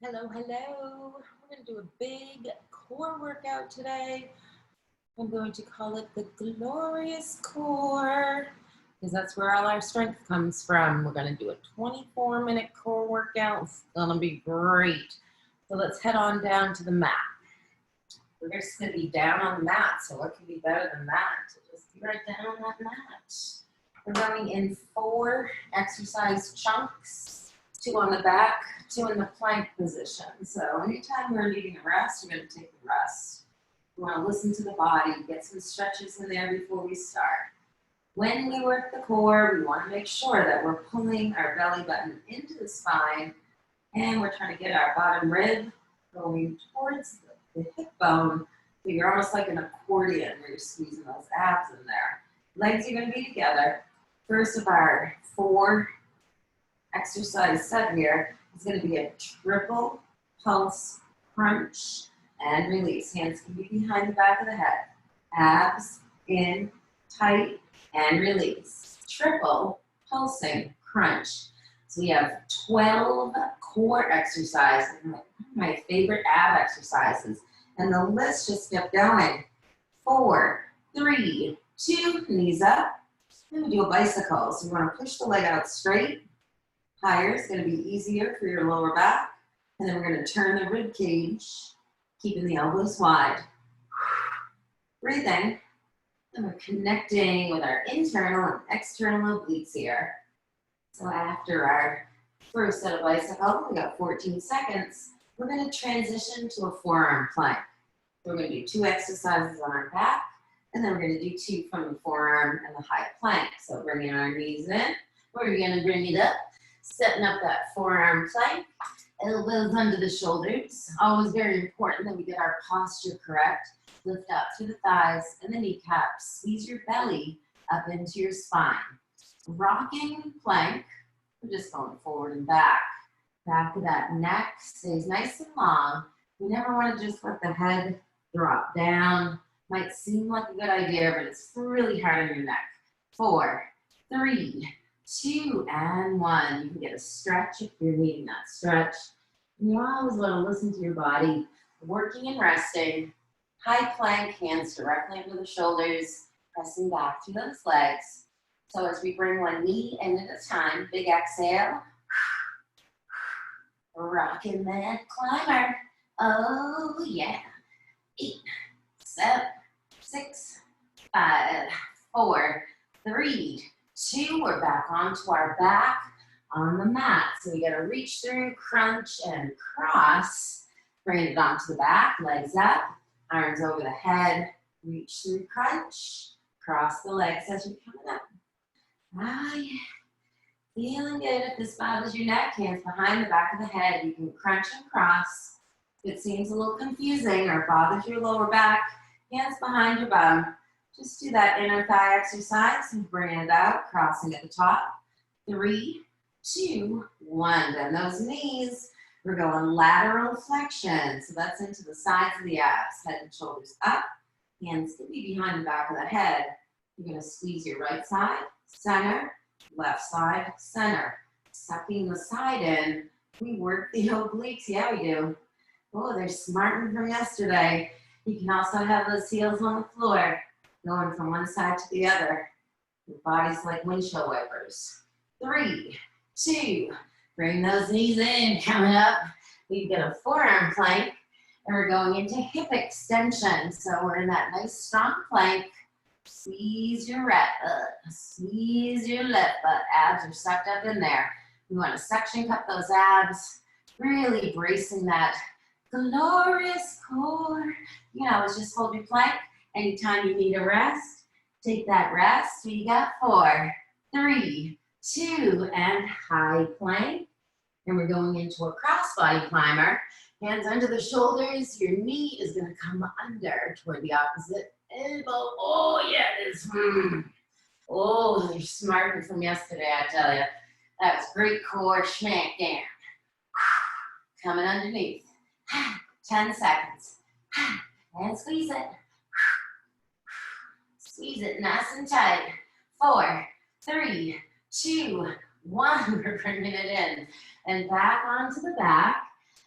Hello, hello. We're going to do a big core workout today. I'm going to call it the glorious core because that's where all our strength comes from. We're going to do a 24-minute core workout. It's going to be great. So let's head on down to the mat. We're just going to be down on the mat, so what can be better than that? So just be right down on that mat. We're going in 4 exercise chunks, 2 on the back, 2 in the plank position. So anytime we're needing a rest, we're going to take the rest. We want to listen to the body, get some stretches in there before we start. When we work the core, we want to make sure that we're pulling our belly button into the spine, and we're trying to get our bottom rib going towards the hip bone. So you're almost like an accordion where you're squeezing those abs in there. Legs are going to be together. First of our 4 exercise set here is going to be a triple pulse crunch and release. Hands can be behind the back of the head. Abs in, tight, and release. Triple pulsing crunch. So we have 12 core exercises, my favorite ab exercises. And the list just kept going. 4, 3, 2, knees up. Then we do a bicycle. So you want to push the leg out straight. Higher is going to be easier for your lower back. And then we're going to turn the rib cage, keeping the elbows wide. Breathing. And we're connecting with our internal and external obliques here. So after our first set of bicycle, we got 14 seconds. We're going to transition to a forearm plank. So we're going to do 2 exercises on our back. And then we're going to do 2 from the forearm and the high plank. So bringing our knees in. We're going to bring it up. Setting up that forearm plank, elbows under the shoulders. Always very important that we get our posture correct. Lift up through the thighs and the kneecaps. Squeeze your belly up into your spine. Rocking plank. We're just going forward and back. Back of that neck stays nice and long. We never want to just let the head drop down. Might seem like a good idea, but it's really hard on your neck. 4, 3, 2, and 1. You can get a stretch if you're needing that stretch. And you always want to listen to your body, working and resting. High plank, hands directly under the shoulders, pressing back through those legs. So as we bring one knee in at a time, big exhale. Rocking that climber. Oh yeah. 8, 7, 6, 5, 4, 3, 2, we're back onto our back on the mat. So we gotta reach through, crunch, and cross. Bring it onto the back, legs up, arms over the head, reach through, crunch, cross the legs as you're coming up. Ah, yeah. Feeling good. If this bothers your neck, hands behind the back of the head. You can crunch and cross. If it seems a little confusing or bothers your lower back, hands behind your bum. Just do that inner thigh exercise and bring it out, crossing at the top. 3, 2, 1. Bend those knees. We're going lateral flexion. So that's into the sides of the abs. Head and shoulders up. Hands can be behind the back of the head. You're going to squeeze your right side, center, left side, center. Sucking the side in. We work the obliques. Yeah, we do. Oh, they're smarting from yesterday. You can also have those heels on the floor, going from one side to the other. Your body's like windshield wipers. 3, 2, bring those knees in. Coming up, we've got a forearm plank, and we're going into hip extension. So we're in that nice strong plank. Squeeze your right butt, squeeze your left butt. Abs are sucked up in there. We want to suction cup those abs, really bracing that glorious core. You can always just hold your plank. Anytime you need a rest, take that rest. We got 4, 3, 2, and high plank. And we're going into a crossbody climber. Hands under the shoulders. Your knee is going to come under toward the opposite elbow. Oh, yeah, it is. Oh, you're smarter from yesterday, I tell you. That was great core smack down. Coming underneath. 10 seconds. And squeeze it. Squeeze it nice and tight. 4, 3, 2, 1. We're bringing it in. And back onto the back.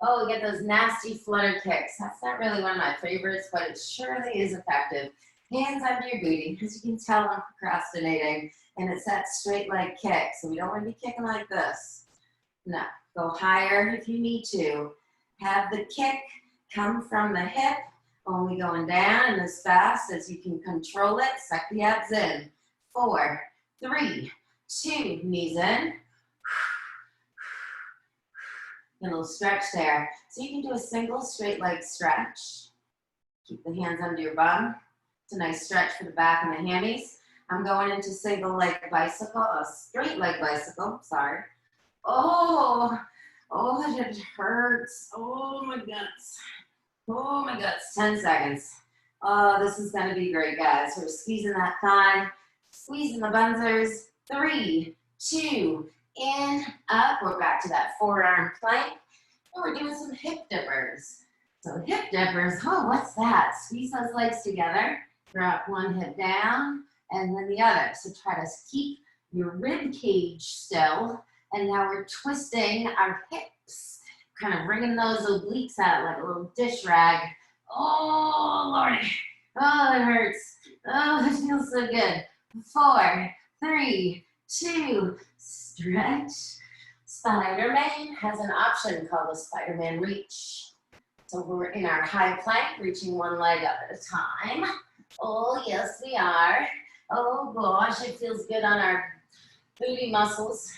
Oh, we get those nasty flutter kicks. That's not really one of my favorites, but it surely is effective. Hands under your booty. As you can tell, I'm procrastinating. And it's that straight leg kick. So we don't want to be kicking like this. No, go higher if you need to. Have the kick come from the hip, only going down and as fast as you can control it. Suck the abs in. 4, 3, 2, knees in. A little stretch there. So you can do a single straight leg stretch. Keep the hands under your bum. It's a nice stretch for the back and the hammies. I'm going into single leg bicycle, a straight leg bicycle, sorry. Oh, it hurts. Oh my guts. Oh my guts, 10 seconds. Oh, this is gonna be great, guys. We're squeezing that thigh, squeezing the bunsers. 3, 2, in, up. We're back to that forearm plank. And we're doing some hip dippers. So hip dippers, oh, what's that? Squeeze those legs together. Drop one hip down and then the other. So try to keep your rib cage still. And now we're twisting our hips, kind of wringing those obliques out like a little dish rag. Oh, Lordy. Oh, it hurts. Oh, it feels so good. 4, 3, 2, stretch. Spiderman has an option called the Spiderman reach. So we're in our high plank, reaching one leg up at a time. Oh, yes, we are. Oh, gosh, it feels good on our booty muscles.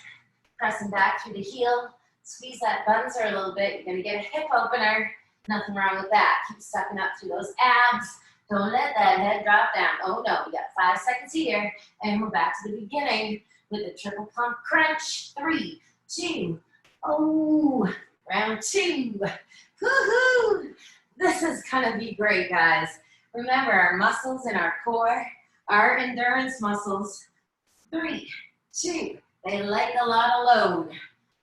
Pressing back through the heel. Squeeze that bunser a little bit. You're going to get a hip opener. Nothing wrong with that. Keep sucking up through those abs. Don't let that head drop down. Oh, no. We got 5 seconds here. And we're back to the beginning with the triple pump crunch. 3, 2. Oh, round 2. Woohoo! This is going to be great, guys. Remember, our muscles in our core, our endurance muscles. 3, 2. They like a lot of load.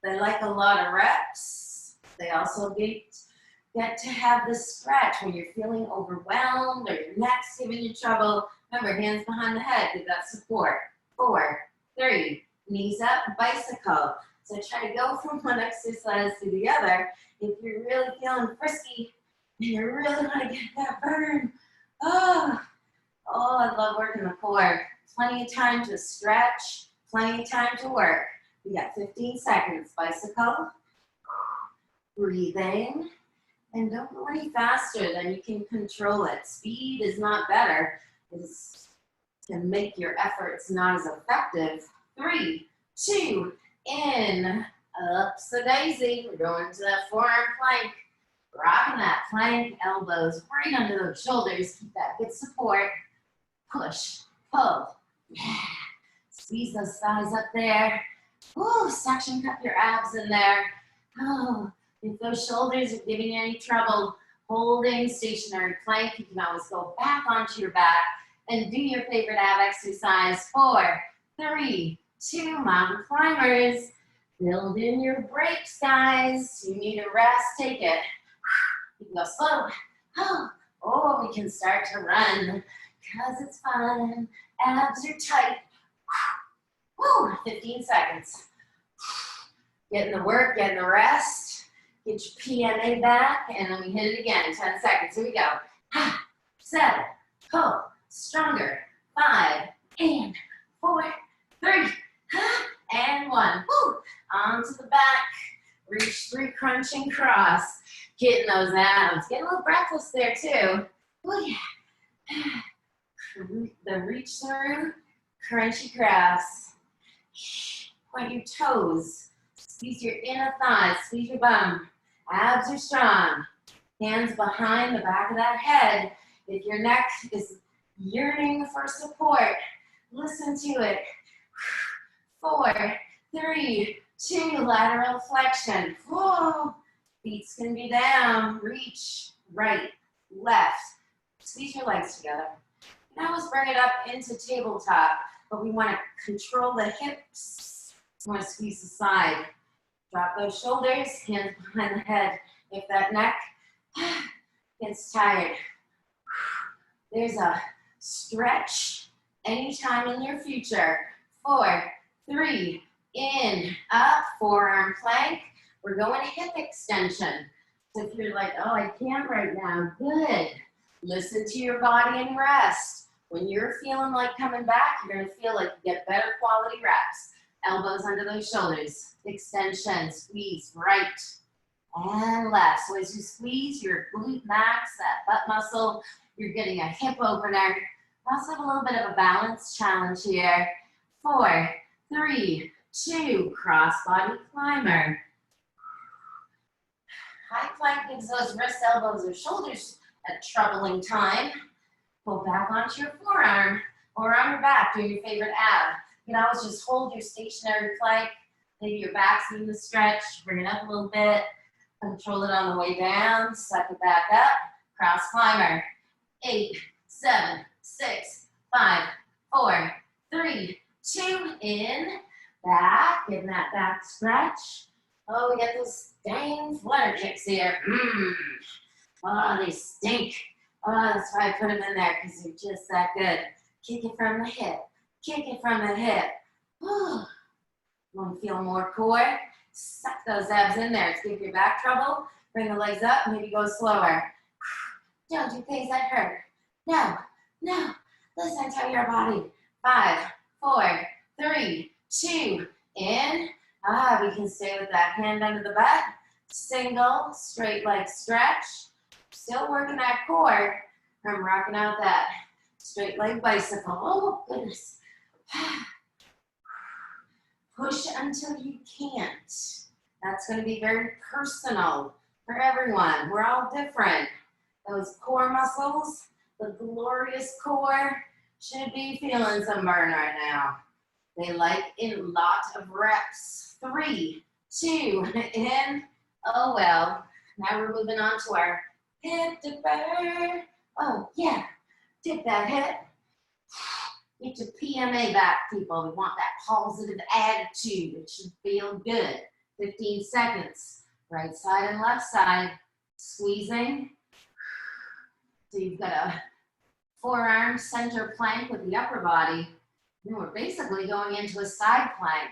They like a lot of reps. They also get to have this stretch when you're feeling overwhelmed or your neck's giving you trouble. Remember, hands behind the head, give that support. 4, 3, knees up, bicycle. So try to go from one exercise to the other. If you're really feeling frisky and you really want to get that burn, oh, I love working the core. Plenty of time to stretch. Plenty of time to work. We got 15 seconds. Bicycle. Breathe in. And don't go any faster than you can control it. Speed is not better. It can make your efforts not as effective. 3, 2, in. Ups a daisy. We're going to that forearm plank. Rocking that plank. Elbows right under those shoulders. Keep that good support. Push. Pull. Yeah. Squeeze those thighs up there. Oh, suction up your abs in there. Oh, if those shoulders are giving you any trouble holding stationary plank, you can always go back onto your back and do your favorite ab exercise. 4, 3, 2, mountain climbers. Build in your breaks, guys. You need a rest, take it. You can go slow. Oh, we can start to run because it's fun. Abs are tight. Woo, 15 seconds. Getting the work, getting the rest. Get your PMA back, and then we hit it again. 10 seconds. Here we go. 7, pull, stronger. 5, and 4, 3, and 1. Woo, onto the back. Reach through, crunch and cross. Getting those abs. Getting a little breathless there, too. Oh, yeah. The reach through, crunchy cross. Point your toes. Squeeze your inner thighs. Squeeze your bum. Abs are strong. Hands behind the back of that head. If your neck is yearning for support, listen to it. 4, 3, 2, lateral flexion. Whoa. Feet can be down. Reach right, left. Squeeze your legs together. Now let's bring it up into tabletop, but we want to control the hips. We want to squeeze the side. Drop those shoulders, hands behind the head. If that neck gets tired, there's a stretch anytime in your future. 4, 3, in, up, forearm plank. We're going hip extension. So if you're like, oh, I can't right now, good. Listen to your body and rest. When you're feeling like coming back, you're gonna feel like you get better quality reps. Elbows under those shoulders, extension, squeeze right and left. So as you squeeze your glute max, that butt muscle, you're getting a hip opener. Also have a little bit of a balance challenge here. 4, 3, 2, cross body climber. High plank gives those wrists, elbows, or shoulders a troubling time. Pull back onto your forearm or on your back, doing your favorite ab. You can always just hold your stationary plank. Maybe your back's needing to stretch. Bring it up a little bit. Control it on the way down. Suck it back up. Cross climber. 8, 7, 6, 5, 4, 3, 2. In. Back. Getting that back stretch. Oh, we got those dang flutter kicks here. Oh, they stink. Oh, that's why I put them in there, because they're just that good. Kick it from the hip. Kick it from the hip. Oh. Want to feel more core? Suck those abs in there. It's give your back trouble. Bring the legs up. Maybe go slower. Don't do things that hurt. No, no. Listen to your body. 5, 4, 3, 2. In. We can stay with that hand under the butt. Single, straight leg stretch. Still working that core. I'm rocking out that straight leg bicycle. Oh, goodness. Push until you can't. That's going to be very personal for everyone. We're all different. Those core muscles, the glorious core, should be feeling some burn right now. They like a lot of reps. 3, 2, in. Oh, well. Now we're moving on to our hip dipper. Oh, yeah. Dip that hip. Get your PMA back, people. We want that positive attitude. It should feel good. 15 seconds. Right side and left side. Squeezing. So you've got a forearm center plank with the upper body. Then we're basically going into a side plank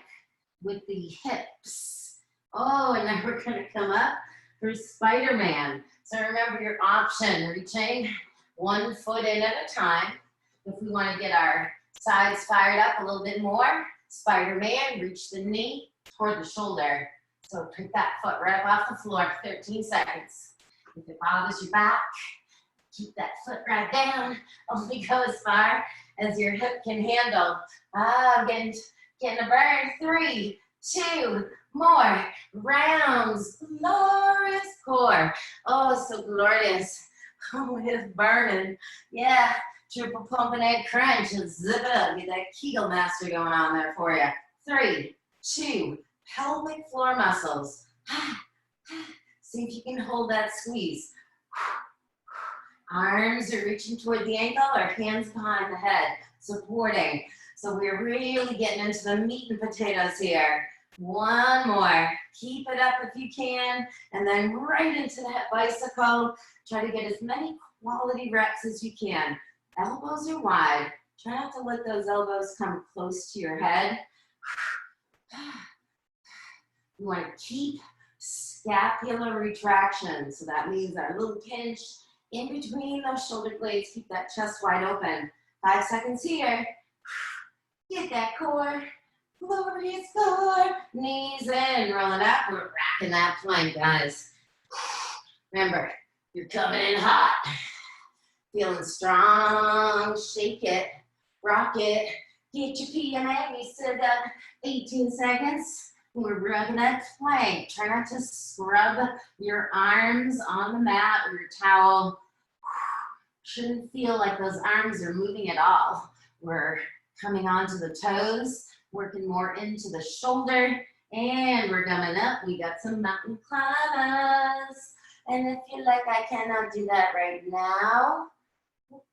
with the hips. Oh, and then we're going to come up for Spiderman. So remember your option, reaching 1 foot in at a time. If we want to get our sides fired up a little bit more, Spiderman, reach the knee toward the shoulder. So pick that foot right up off the floor, 13 seconds. If it bothers your back, keep that foot right down. Only go as far as your hip can handle. Getting a burn. 3, 2, more rounds. Glorious core. Oh, so glorious. Oh, it's burning. Yeah, triple pump and egg crunch. And zip it up. Get that Kegel master going on there for you. 3, 2, pelvic floor muscles. See if you can hold that squeeze. Arms are reaching toward the ankle or hands behind the head, supporting. So we're really getting into the meat and potatoes here. 1 more. Keep it up if you can. And then right into that bicycle. Try to get as many quality reps as you can. Elbows are wide. Try not to let those elbows come close to your head. You want to keep scapular retraction. So that means our little pinch in between those shoulder blades. Keep that chest wide open. 5 seconds here. Get that core. Glorious core. Knees in. Rolling up. We're racking that plank, guys. Remember, you're coming in hot. Feeling strong. Shake it. Rock it. Get your PMA. We still got 18 seconds. We're rubbing that plank. Try not to scrub your arms on the mat or your towel. Shouldn't feel like those arms are moving at all. We're coming onto the toes, working more into the shoulder, and we're coming up. We got some mountain climbers. And if you're like, I cannot do that right now,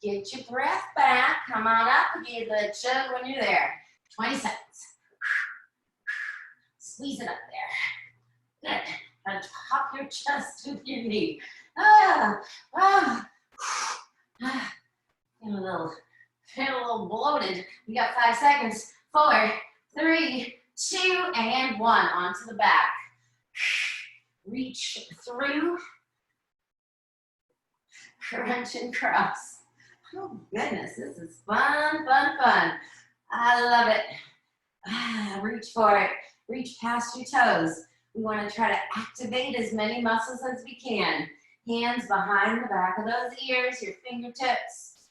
get your breath back. Come on up. Give the chug when you're there. 20 seconds. Squeeze it up there. Good. And top your chest with your knee. Feel a little bloated. You got 5 seconds. 4, 3, 2, and 1. Onto the back. Reach through Crunch and cross. Oh goodness, this is fun, fun, fun. I love it. Reach for it. Reach past your toes. We want to try to activate as many muscles as we can. Hands behind the back of those ears, your fingertips.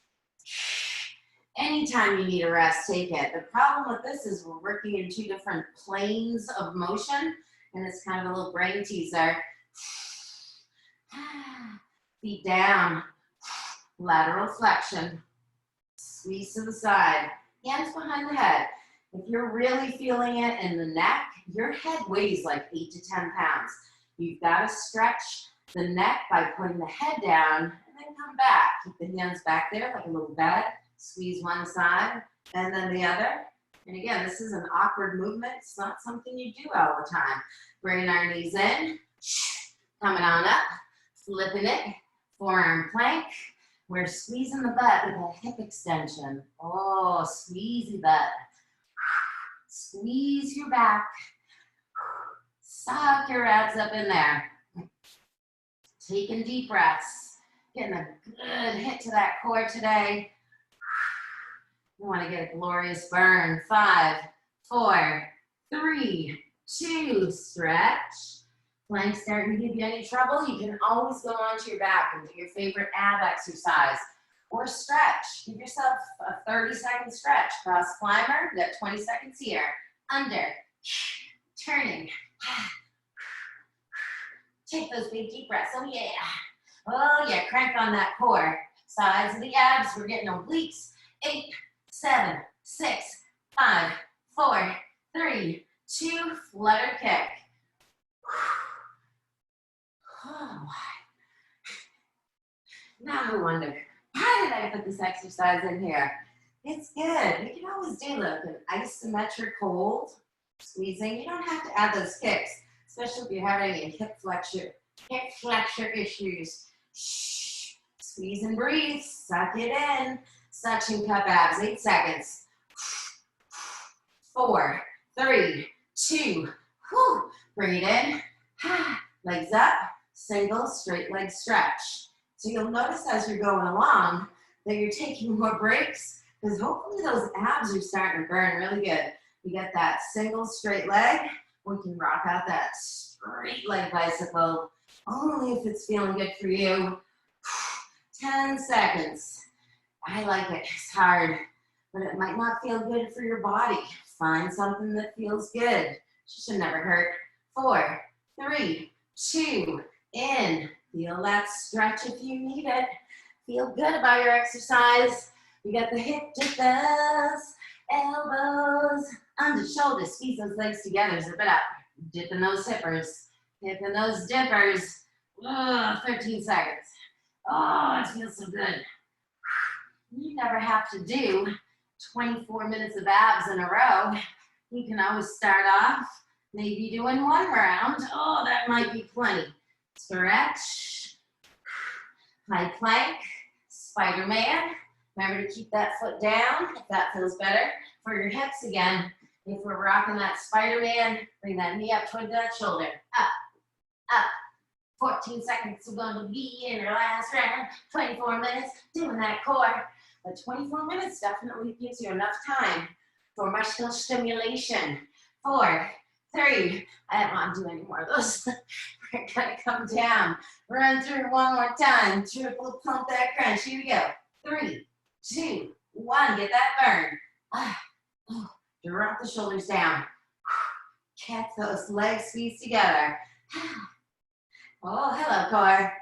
Anytime you need a rest, take it. The problem with this is we're working in 2 different planes of motion, and it's kind of a little brain teaser. Feet down, lateral flexion, squeeze to the side, hands behind the head. If you're really feeling it in the neck, your head weighs like 8 to 10 pounds. You've got to stretch the neck by putting the head down and then come back. Keep the hands back there like a little bed. Squeeze one side and then the other. And again, this is an awkward movement. It's not something you do all the time. Bringing our knees in, coming on up, flipping it, forearm plank. We're squeezing the butt with a hip extension. Oh, squeezy butt. Squeeze your back. Suck your abs up in there. Taking deep breaths. Getting a good hit to that core today. You want to get a glorious burn. 5, 4, 3, 2, stretch. Plank starting to give you any trouble, you can always go onto your back and do your favorite ab exercise. Or stretch. Give yourself a 30-second stretch. Cross climber, you got 20 seconds here. Under, turning. Take those big deep breaths. Oh yeah. Oh yeah, crank on that core. Sides of the abs, we're getting obliques. 8, 7, 6, 5, 4, 3, 2, flutter kick. Oh, now I wonder, why did I put this exercise in here? It's good. We can always do like an isometric hold, squeezing. You don't have to add those kicks, especially if you're having any hip flexor issues. Shh. Squeeze and breathe. Suck it in. Suction cup abs. 8 seconds. 4, 3, 2. Whew. Bring it in. Legs up. Single straight leg stretch. So you'll notice as you're going along that you're taking more breaks because hopefully those abs are starting to burn really good. You get that single straight leg. We can rock out that straight leg bicycle only if it's feeling good for you. 10 seconds. I like it. It's hard, but it might not feel good for your body. Find something that feels good. It should never hurt. 4, 3, 2, in. Feel that stretch if you need it. Feel good about your exercise. You got the hip dippers, elbows, under shoulders. Squeeze those legs together, zip it up. Dipping those hippers, hipping those dippers. 13 seconds. Oh, it feels so good. You never have to do 24 minutes of abs in a row. You can always start off maybe doing 1 round. Oh, that might be plenty. Stretch, high plank, Spiderman. Remember to keep that foot down if that feels better. For your hips again, if we're rocking that Spiderman, bring that knee up toward that shoulder. Up, up. 14 seconds, we're going to be in our last round. 24 minutes doing that core. But 24 minutes definitely gives you enough time for muscular stimulation. 4, 3, I don't want to do any more of those. We're gonna come down. Run through one more time. Triple pump that crunch. Here we go. 3, 2, 1. Get that burn. Drop the shoulders down. Catch those legs squeeze together. Oh, hello, core.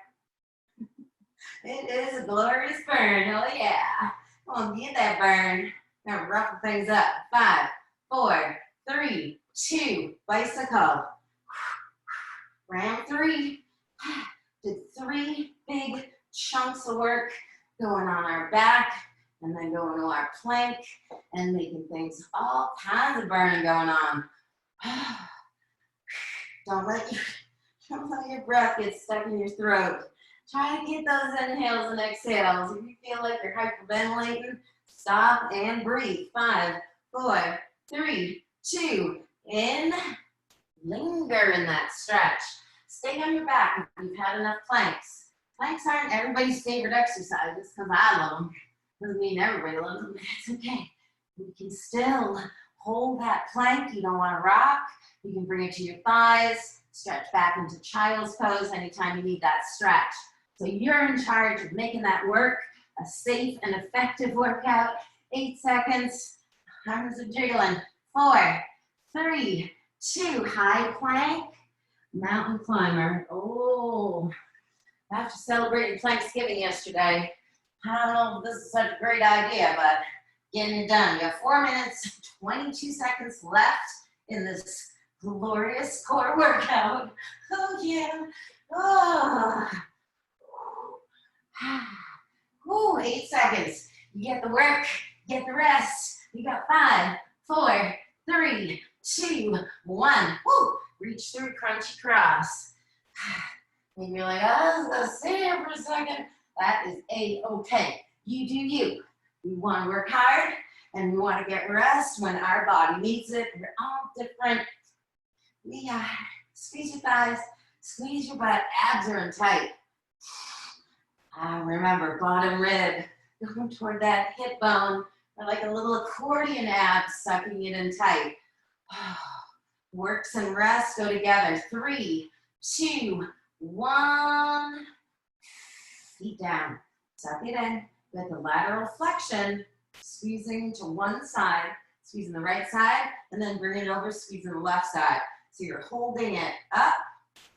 It is a glorious burn. Oh yeah. Come on, get that burn. Now ruffle things up. 5, 4, 3, 2. Bicycle. Round 3, did 3 big chunks of work going on our back and then going to our plank and making things all kinds of burning going on. Don't let your breath get stuck in your throat. Try to get those inhales and exhales. If you feel like you're hyperventilating, stop and breathe. 5, 4, 3, 2, in. Linger in that stretch. Stay on your back if you've had enough planks. Planks aren't everybody's favorite exercises because I love them. Doesn't mean everybody loves them, but it's okay. We can still hold that plank. You don't want to rock. You can bring it to your thighs, stretch back into child's pose anytime you need that stretch. So you're in charge of making that work a safe and effective workout. 8 seconds, arms are jiggling. 4, 3, 2, high plank, mountain climber. Oh, after celebrating Thanksgiving yesterday, I don't know if this is such a great idea, but getting it done. You got 4 minutes, 22 seconds left in this glorious core workout. Oh, yeah. Oh. Ooh, 8 seconds. You get the work, get the rest. You got 5, 4, 3, 2, 1. Woo! Reach through, crunchy cross. Maybe you're like, oh, I was gonna sit here for a second. That is A-okay. You do you. We want to work hard and we want to get rest when our body needs it. We're all different. We squeeze your thighs, squeeze your butt. Abs are in tight. Remember, bottom rib going toward that hip bone, or like a little accordion ab, sucking it in tight. Works and rest go together. 3, 2, 1. Feet down. Suck it in with the lateral flexion, squeezing to one side, squeezing the right side, and then bringing it over, squeezing the left side. So you're holding it up,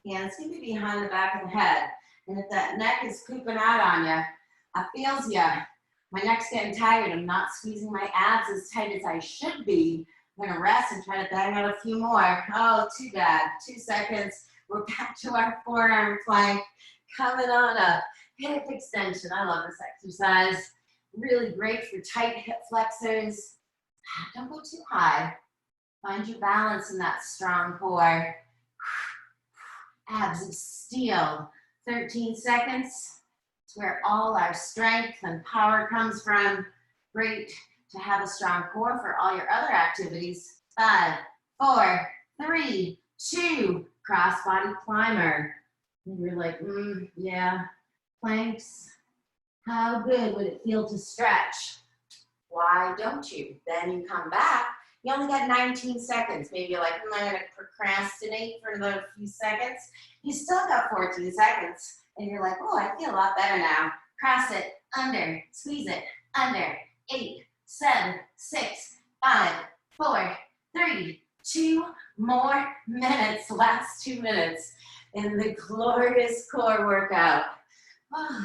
hands can be behind the back of the head. And if that neck is pooping out on you, I feels ya. My neck's getting tired. I'm not squeezing my abs as tight as I should be. I'm gonna rest and try to bang out a few more. Oh, too bad. 2 seconds. We're back to our forearm plank. Coming on up. Hip extension. I love this exercise. Really great for tight hip flexors. Don't go too high. Find your balance in that strong core. Abs of steel. 13 seconds. It's where all our strength and power comes from. Great to have a strong core for all your other activities. 5, 4, 3, 2, cross body climber. And you're like, yeah, planks. How good would it feel to stretch? Why don't you? Then you come back. You only got 19 seconds. Maybe you're like, I'm going to procrastinate for another few seconds. You still got 14 seconds. And you're like, oh, I feel a lot better now. Cross it, under, squeeze it, under. 8, 7, 6, 5, 4, 3, 2 more minutes. Last 2 minutes in the glorious core workout. Oh,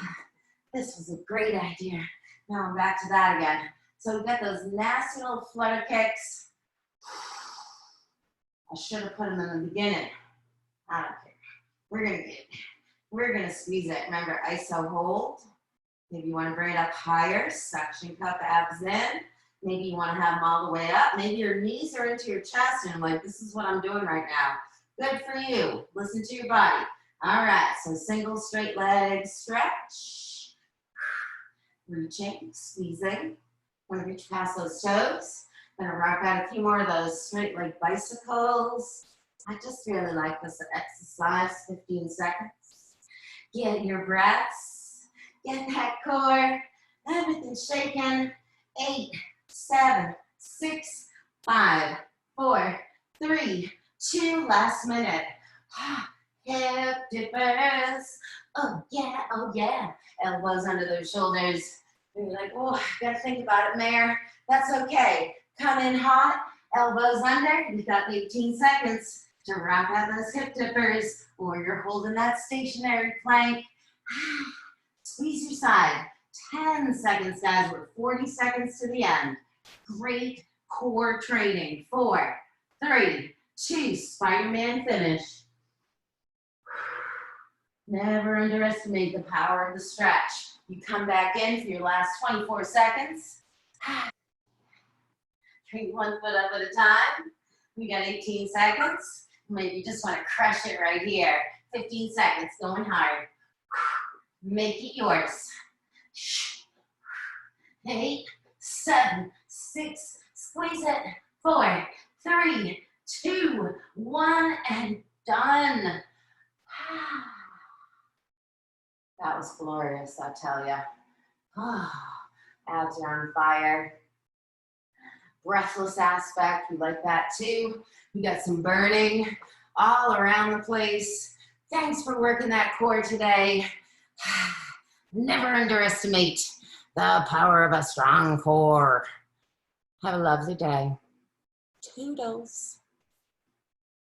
this was a great idea. Now I'm back to that again. So we've got those nasty little flutter kicks. I should have put them in the beginning. I don't care. We're gonna squeeze it. Remember, iso hold. Maybe you want to bring it up higher. Suction cup abs in. Maybe you want to have them all the way up. Maybe your knees are into your chest and you're like, this is what I'm doing right now. Good for you. Listen to your body. All right, so single straight leg stretch. Reaching, squeezing. Want to reach past those toes. Gonna rock out a few more of those straight leg bicycles. I just really like this exercise. 15 seconds. Get your breaths. Get that core. Everything shaking. 8, 7, 6, 5, 4, 3, 2. Last minute. Hip dippers. Oh yeah, oh yeah. Elbows under those shoulders. And you're like, oh, I gotta think about it, Mayor. That's okay. Come in hot, elbows under. You've got 18 seconds to rock out those hip dippers, or you're holding that stationary plank. Squeeze your side. 10 seconds, guys. We're 40 seconds to the end. Great core training. 4, 3, 2, Spiderman finish. Never underestimate the power of the stretch. You come back in for your last 24 seconds. Bring one foot up at a time. We got 18 seconds. Maybe you just want to crush it right here. 15 seconds, going hard. Make it yours. 8, 7, 6, squeeze it. 4, 3, 2, 1, and done. That was glorious, I tell you. Oh, abs are on fire. Breathless aspect, we like that too. We got some burning all around the place. Thanks for working that core today. Never underestimate the power of a strong core. Have a lovely day. Toodles.